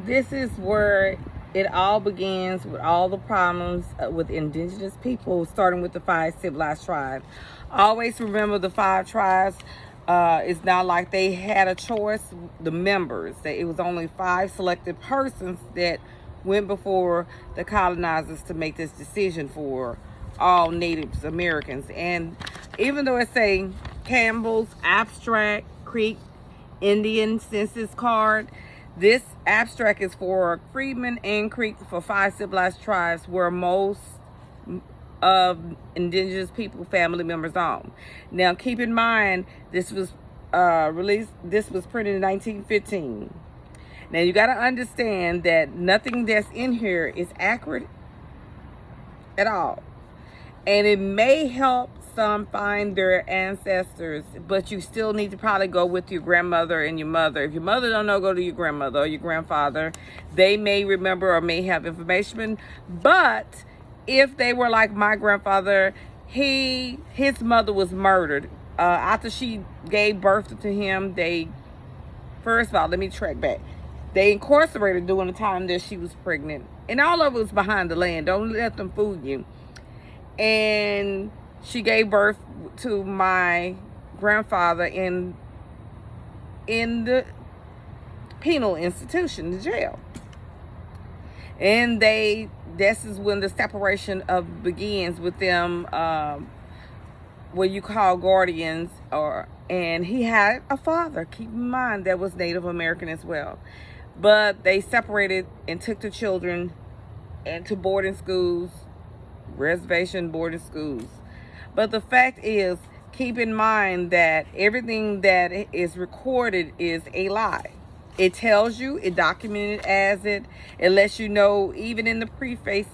This is where it all begins with all the problems with indigenous people, starting with the 5 civilized tribes. Always remember the 5 tribes. It's not like they had a choice. The members, it was only 5 selected persons that went before the colonizers to make this decision for all Native Americans. And even though it's a Campbell's Abstract Creek Indian Census Card, this abstract is for Freedmen and Creek for 5 civilized tribes where most of indigenous people family members own. Now keep in mind this was printed in 1915. Now you got to understand that nothing that's in here is accurate at all. And it may help some find their ancestors, but you still need to probably go with your grandmother and your mother. If your mother don't know, go to your grandmother or your grandfather. They may remember or may have information. But if they were like my grandfather, his mother was murdered. After she gave birth to him, first of all, let me track back. They incarcerated during the time that she was pregnant. And all of it was behind the land. Don't let them fool you. And she gave birth to my grandfather in the penal institution, the jail. And this is when the separation begins with them, what you call guardians, and he had a father, keep in mind, that was Native American as well. But they separated and took the children into boarding schools, reservation boarding schools. But the fact is, keep in mind that everything that is recorded is a lie. It tells you, it documented as it lets you know, even in the preface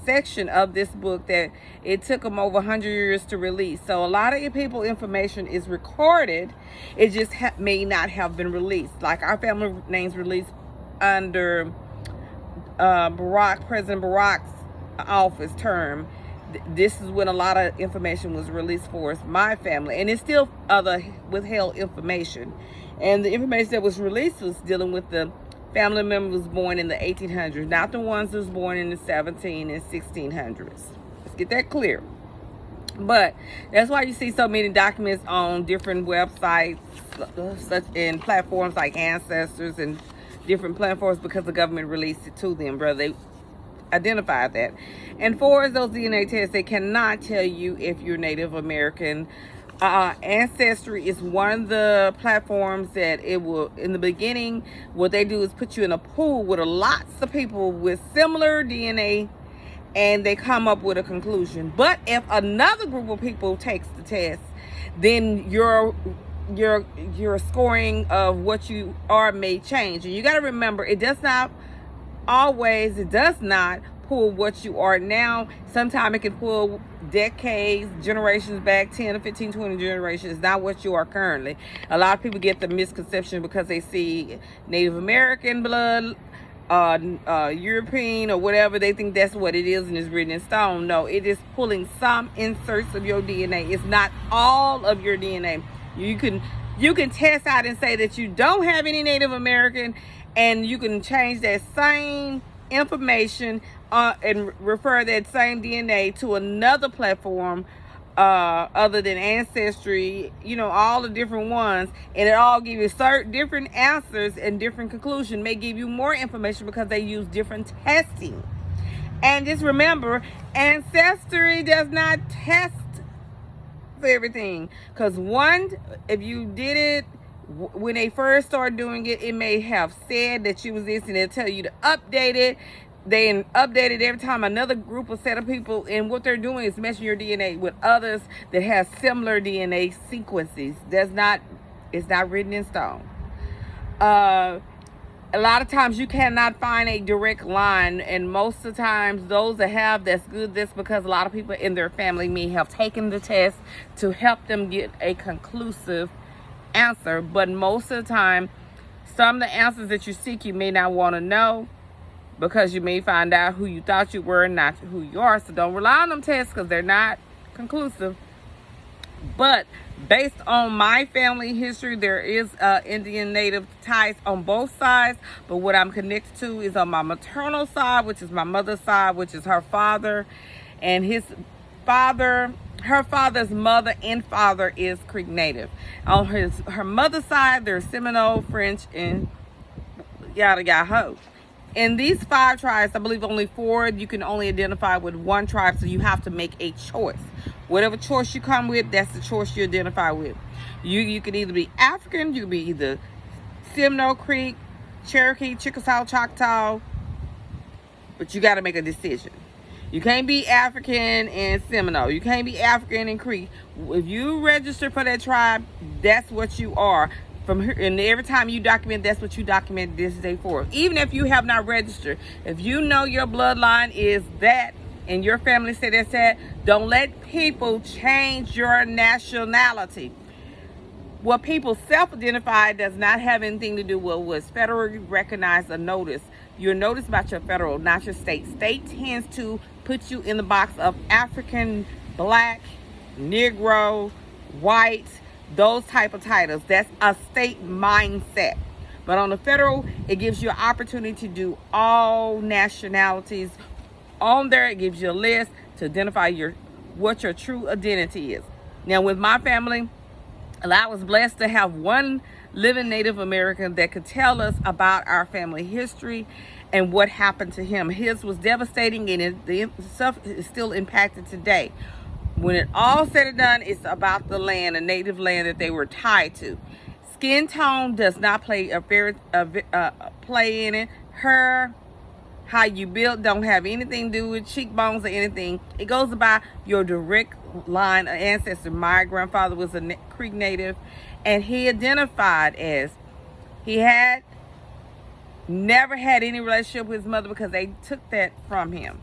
section of this book, that it took them over 100 years to release. So a lot of people information is recorded, it just may not have been released. Like our family names released under President Barack's office term. This is when a lot of information was released for us, my family, and it's still other withheld information. And the information that was released was dealing with the family members born in the 1800s, not the ones that was born in the 17 and 1600s. Let's get that clear. But that's why you see so many documents on different websites, such in platforms like Ancestors and different platforms, because the government released it to them, brother. They identified that. And for those DNA tests, they cannot tell you if you're Native American. Ancestry is one of the platforms that it will, in the beginning, what they do is put you in a pool with lots of people with similar DNA, and they come up with a conclusion. But if another group of people takes the test, then your scoring of what you are may change. And you got to remember, it does not pull what you are now. Sometimes it can pull decades, generations back, 10 to 15, 20 generations. It's not what you are currently. A lot of people get the misconception because they see Native American blood, European or whatever, they think that's what it is and it's written in stone. No, it is pulling some inserts of your DNA. It's not all of your DNA. You can test out and say that you don't have any Native American, and you can change that same information and refer that same DNA to another platform other than Ancestry, all the different ones, and it all give you certain different answers and different conclusion. May give you more information because they use different testing. And just remember, Ancestry does not test for everything, because if you did it when they first started doing it, it may have said that you was this, and they'll tell you to update it. They update it every time another group of set of people, and what they're doing is meshing your DNA with others that has similar DNA sequences. It's not written in stone. A lot of times you cannot find a direct line, and most of the times those that have, that's good. That's because a lot of people in their family may have taken the test to help them get a conclusive answer. But most of the time, some of the answers that you seek, you may not want to know, because you may find out who you thought you were and not who you are. So don't rely on them tests because they're not conclusive. But Based on my family history, there is Indian native ties on both sides, but what I'm connected to is on my maternal side, which is my mother's side, which is her father, and her father's mother and father is Creek native. On her mother's side, there's Seminole, French, and yada yada. In these 5 tribes, I believe only 4, you can only identify with one tribe, so you have to make a choice. Whatever choice you come with, that's the choice you identify with. You can either be African, you can be either Seminole, Creek, Cherokee, Chickasaw, Choctaw, but you got to make a decision. You can't be African and Seminole. You can't be African and Creek. If you register for that tribe, that's what you are. From here, and every time you document, that's what you document this day for. Even if you have not registered, if you know your bloodline is that and your family say that's that, don't let people change your nationality. What people self-identify does not have anything to do with what's federally recognized or noticed. You're noticed about your federal, not your state. State tends to put you in the box of African, Black, Negro, white, those type of titles. That's a state mindset. But on the federal, it gives you an opportunity to do all nationalities. On there, it gives you a list to identify what your true identity is. Now, with my family, I was blessed to have one living Native American that could tell us about our family history and what happened to him. His was devastating, and the stuff is still impacted today. When it all said and done, it's about the land, a native land that they were tied to. Skin tone does not play play in it. Hair, how you built, don't have anything to do with cheekbones or anything. It goes about your direct line of ancestor. My grandfather was a Creek native, and he identified as he had never had any relationship with his mother because they took that from him.